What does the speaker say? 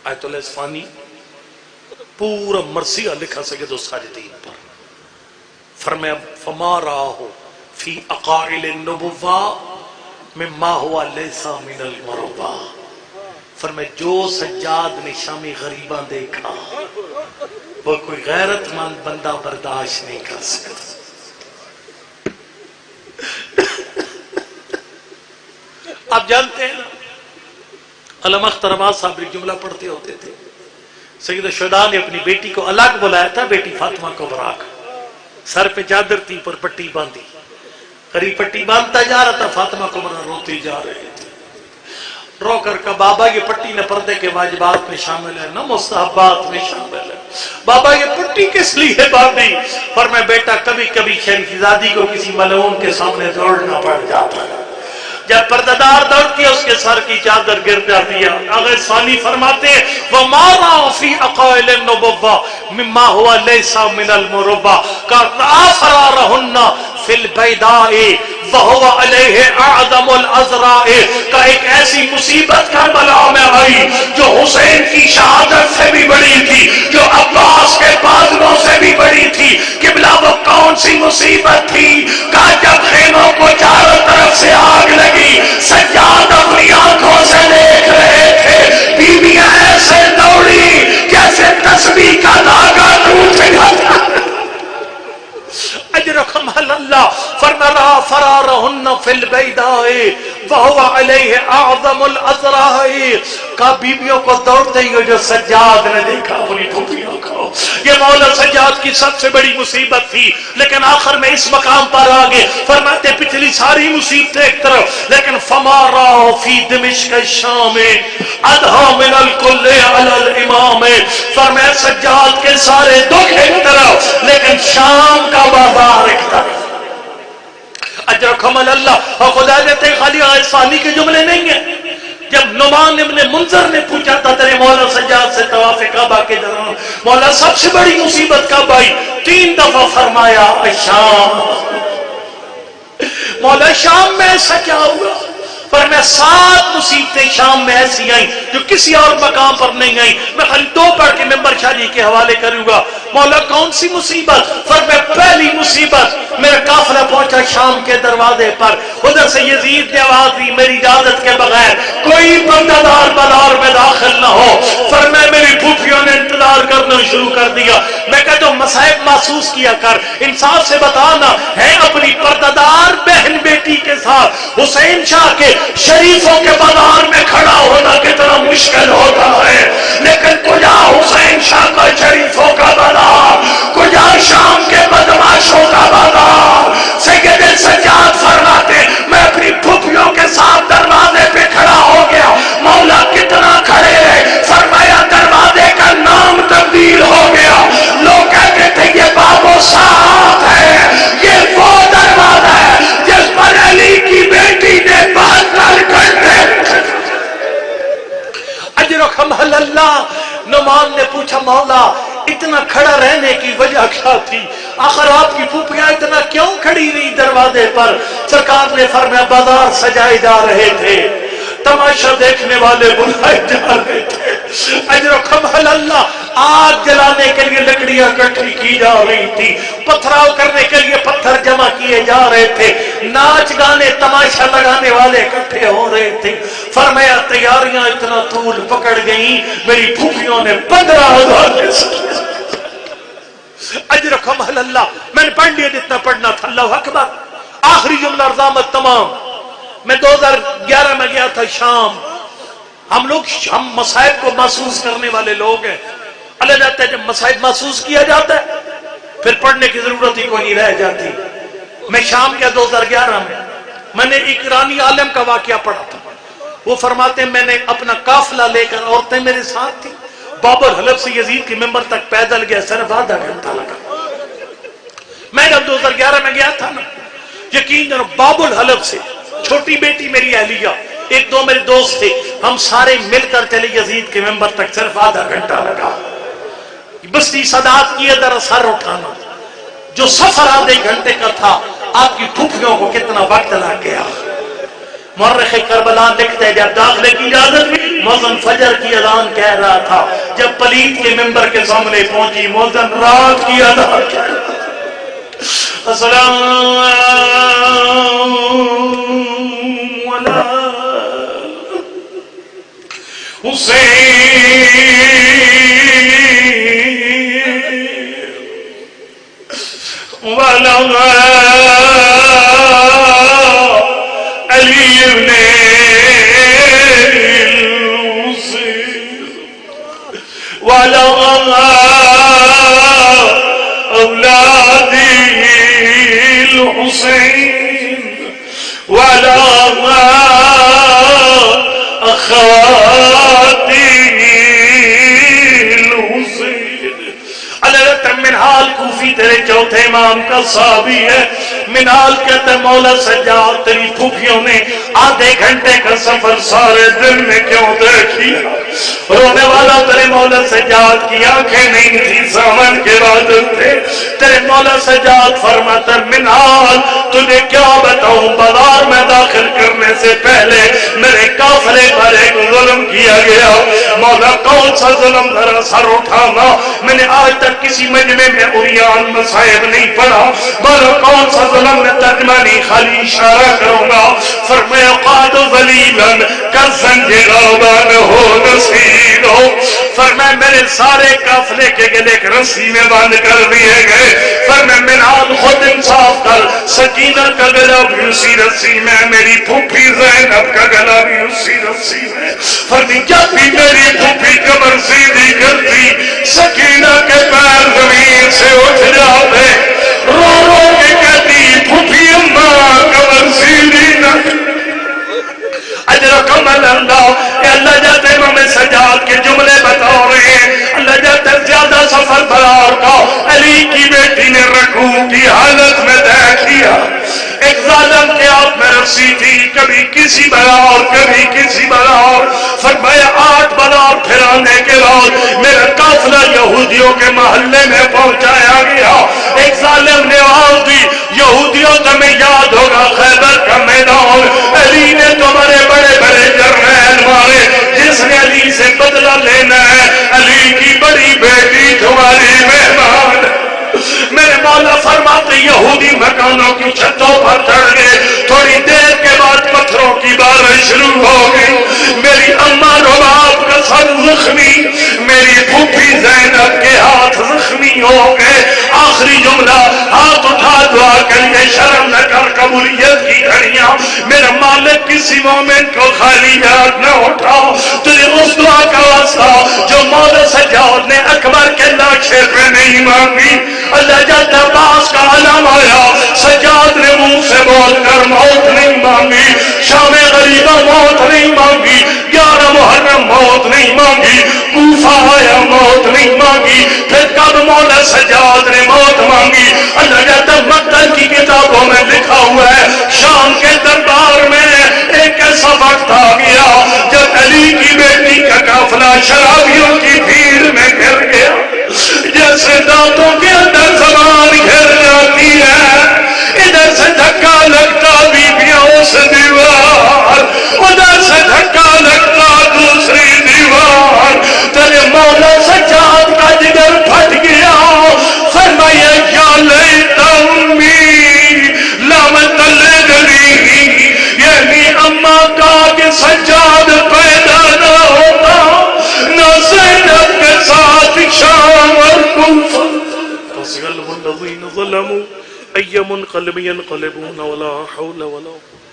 آیت الاسفانی پورا مرثیہ لکھا سید الساجدین پر. فرمایا فما راہ فی اقائل النبوہ مما ہوا لیسا من المربع. فرمایا جو سجاد نے شامی غریباں دیکھا وہ کوئی غیرت مند بندہ برداشت نہیں کر سکتا. آپ جانتے ہیں علامہ اختر آباد صاحب ایک جملہ پڑھتے ہوتے تھے. سید الشہداء نے اپنی بیٹی کو الگ بلایا تھا, بیٹی فاطمہ کبریٰ کا. سر پہ چادر تھی, پر پٹی باندھی. قریب پٹی باندھتا جا رہا تھا, فاطمہ کبریٰ روتی جا رہے تھے. رو کر کہا بابا یہ پٹی نہ پردے کے واجبات میں شامل ہے نہ مستحبات میں شامل ہے. بابا یہ پٹی کس لیے باندھی؟ پر میں بیٹا کبھی کبھی شریف زادی کو کسی ملعون کے سامنے دوڑنا پڑ جاتا ہے. جب پردہ دوڑتی ہے اس کے سر کی چادر گر جاتی ہے. اگر ثانی فرماتے ہیں وَمَا رَأَوْا فِي أَقَائِلِ النُّبُوَّةِ مِمَّا هُوَ لَيْسَ مِنَ الْمُرُبَّةِ كَرَّأَ فَرَارَهُنَّ فِي الْبَيْدَاءِ وَهُوَ عَلَيْهِ أَعْظَمُ الْأَزْرَاءِ کا ایک ایسی مصیبت کربلا میں آئی جو حسین کی شہادت سے بھی بڑی تھی, جو عباس کے بازلوں سے بھی بڑی تھی. قبلہ وہ کون سی مصیبت تھی؟ کہا جب خیموں کو چاروں طرف سے آگ لگی, سجاد اپنی آنکھوں سے دیکھ رہے تھے, بیویاں ایسے دوڑی جیسے تسبیح کا دھاگا ٹوٹ گیا. اجرکم اللہ فرمایا فرارہن فی البیداء وہو علیہ اعظم الازراء کا بیویوں کو دوڑتے ہی جو سجاد نے دیکھا اپنی پھوپھیوں کو. یہ مولا سجاد کی سب سے بڑی مصیبت تھی, لیکن آخر میں اس مقام پر آگے فرماتے پچھلی ساری مصیبتیں ایک طرف, لیکن فما راہ فی دمشق الشام ادھا من الکل علی الامام. فرمایا سجاد کے سارے دکھ ایک طرف, لیکن شام کا بازار ایک طرف. اجرکم اللہ. اور خدا دیتے خالی ثانی کے جملے نہیں ہیں. جب نعمان ابن منذر نے پوچھا تھا تیرے مولا سجاد سے طواف کعبہ کے دوران مولا سب سے بڑی مصیبت کب آئی؟ 3 دفعہ فرمایا شام. مولا شام میں ایسا کیا ہوا؟ فرمایا 7 مصیبتیں شام میں ایسی آئیں جو کسی اور مقام پر نہیں آئیں. میں خالی 2 پڑھ کے ممبر شاہی کے حوالے کروں گا. مولا کون سی مصیبت؟ فرمایا پہلی مصیبت میرا قافلہ پہنچا شام کے دروازے پر, ادھر سے یزید نے آواز دی میری اجازت کے بغیر کوئی بندہ دار بازار میں داخل نہ ہو. فرمایا میری پھوپھیوں نے انتظار کرنا شروع کر دیا. میں کہتا ہوں مصائب محسوس کیا کر, انصاف سے بتانا ہے اپنی پردہ بہن بیٹی کے ساتھ حسین شاہ کے شریفوں کے بازار میں کھڑا ہونا کتنا مشکل ہوتا ہے, لیکن کجا حسین شاہ کا شریفوں کا بازار, کجا شام کے بدماشوں کا بازار. سید سجاد فرماتے میں اپنی پھوپھیوں کے ساتھ دروازے پہ کھڑا ہو گیا. مولا کتنا کھڑے رہے؟ فرمایا دروازے کا نام تبدیل ہو گیا. لوگ کہتے تھے یہ بابو ساتھ ہے, یہ وہ دروازہ ہے جس پر علی کی بیٹی نے بات کرتے. اجرکم اللہ. نعمان نے پوچھا مولا اتنا کھڑا رہنے کی وجہ کیا تھی؟ آخر آپ کی پھوپھیاں اتنا کیوں کھڑی رہی دروازے پر؟ سرکار نے فرمایا بازار سجائے جا رہے تھے, تماشا دیکھنے والے بلائے جا رہے تھے. اجرکم اللہ. آگ جلانے کے لیے لکڑیاں اکٹھی کی جا رہی تھی, پتھراؤ کرنے کے لیے پتھر جمع کیے جا رہے تھے, ناچ گانے تماشا لگانے والے اکٹھے ہو رہے تھے. فرمایا تیاریاں اتنا طول پکڑ گئیں میری پھوپھیوں نے 15,000 اجرکم اللہ. میں نے پڑھ لیا جتنا پڑھنا تھا. اللہ اکبر. آخری جملہ رضامت تمام. میں 2011 میں گیا تھا شام. ہم مصائب کو محسوس کرنے والے لوگ ہیں. اللہ جاتا ہے جب مصائب محسوس کیا جاتا ہے پھر پڑھنے کی ضرورت ہی کوئی نہیں رہ جاتی. میں شام گیا 2011 میں نے ایک ایرانی عالم کا واقعہ پڑھا تھا. وہ فرماتے ہیں میں نے اپنا قافلہ لے کر, عورتیں میرے ساتھ تھی, باب الحلب سے یزید کی ممبر تک پیدل گیا, صرف آدھا گھنٹہ لگا. میں جب 2011 میں گیا تھا نا, یقین جانو باب الحلب سے چھوٹی بیٹی میری اہلیہ, 1-2 میرے دوست تھے, ہم سارے مل کر چلے یزید کے ممبر تک, صرف آدھا گھنٹہ لگا. بستی صدات کی ادھر سر اٹھانا. جو سفر آدھے گھنٹے کا تھا آپ کی پھوپھیوں کو کتنا وقت لگ گیا. مورخ کربلا لکھتے ہیں جب داخلے کی اجازت ہوئی مؤذن فجر کی اذان کہہ رہا تھا، جب پلیت کے ممبر کے سامنے پہنچی مؤذن رات کی اذان کہہ رہا تھا، السلام علیکم حسین والا علی ابن والا اولاد الحسین والا اخوات الحسین۔ علامہ منہال کوفی تیرے چوتھے امام کا صحابی ہے۔ منہال کہتے ہیں مولا سجاد تیری پھوپھیوں نے آدھے گھنٹے کا سفر سارے دن میں کیوں طے کیا؟ رونے والا تیرے مولا سجاد کی آنکھیں نہیں تھی، سامن کے عبادت تھے۔ تیرے مولا سجاد فرماتا منہال تجھے کیا بتاؤں، بازار میں داخل کرنے سے پہلے میرے قافلے پر ایک ظلم کیا گیا۔ مولا کون سا ظلم ذرا سر اٹھانا، میں نے آج تک کسی مجمع میں عریان مصائب نہیں پڑھا۔ مولا کون سا ظلم، میں ترجمہ نہیں خالی اشارہ کروں گا۔ فرمایا قاد ذلیلاً کالزنجغابان ہو نصیر ہو، فرمایا میرے سارے قافلے کے گلے ایک رسی میں باندھ کر دیے گئے۔ فرمایا منہال خود انصاف کر، سکینہ کا گلا بھی اسی رسی میں، میری پھوپھی زینب کا گلا بھی اسی رسی میں۔ فرمایا جب بھی میری پھوپھی کمر سیدھی کرتی سکینہ کے پیر زمین سے اٹھ جاتے، رو رو کے کہتی پھوپھی اماں کمر سیدھی نہ اجرکم اللہ۔ کہ اللہ جاتے امام سجاد کے جملے بتا رہے ہیں، اللہ جاتے زیادہ سفر برار کا علی کی بیٹی نے رکوع کی حالت میں طے کیا۔ ایک ظالم کے ہاتھ میں رسی تھی، کبھی کسی برار کبھی کسی برار۔ فرمایا 8 برار پھرانے کے بعد میرا قافلہ یہودیوں کے محلے میں پہنچایا گیا۔ ایک ظالم نے آواز دی یہودیوں تمہیں یاد ہوگا خیبر کا میدان، علی نے تمہارے بڑے بڑے جرنیل مارے، جس نے علی سے بدلہ لینا ہے علی کی بڑی بیٹی تمہاری مہمان۔ میرے مولا فرماتے یہودی مکانوں کی چھتوں پر چڑھ گئے، تھوڑی دیر کے بعد پتھروں کی بارش شروع ہو گئی۔ میری اماں رباب کا سر زخمی، میری پھوپھی زینب کے ہاتھ زخمی ہو گئے۔ آخری جملہ ہاتھ اٹھا دعا کریے شرم نہ کر قبولیت کی گھڑیاں، میرا مالک کسی مومن کو خالی یاد نہ اٹھا، تجھے اس دعا کا واسطہ جو مولا سجاد نے اکبر کے لاچھے پہ نہیں مانگی۔ اللہ جد عباس کا علم آیا، سجاد نے منہ سے بول کر موت نہیں مانگی، شام غریبہ موت نہیں مانگی، 11 محرم موت نہیں مانگی، کوفہ آیا موت نہیں مانگی، پھر کب مولا سجاد نے موت مانگی؟ اللہ جد مقتل کی کتابوں میں لکھا ہوا ہے شام کے دربار میں ایک ایسا وقت آ گیا جب علی کی بیٹی کا قافلہ شرابیوں کی بھیڑ میں گر گیا، جیسے دانتوں کے اندر زبان گھر جاتی ہے، ادھر سے دھکا لگتا بیویاں اس دیوار، ادھر سے دھکا لگتا دوسری دیوار، تیرے مولا سجاد کا جگر پھٹ گیا۔ فرمایا یا لیت امی لم تلدنی، یعنی اماں کا کہ سجاد پیدا نہ ہوتا، نہ زینب کے ساتھ شام اور کوفہ۔ فَسَيَعْلَمُ الَّذِينَ ظَلَمُوا أَيَّ مُنْقَلَبٍ يَنْقَلِبُونَ وَلَا حَوْلَ وَلَا قُوَّةَ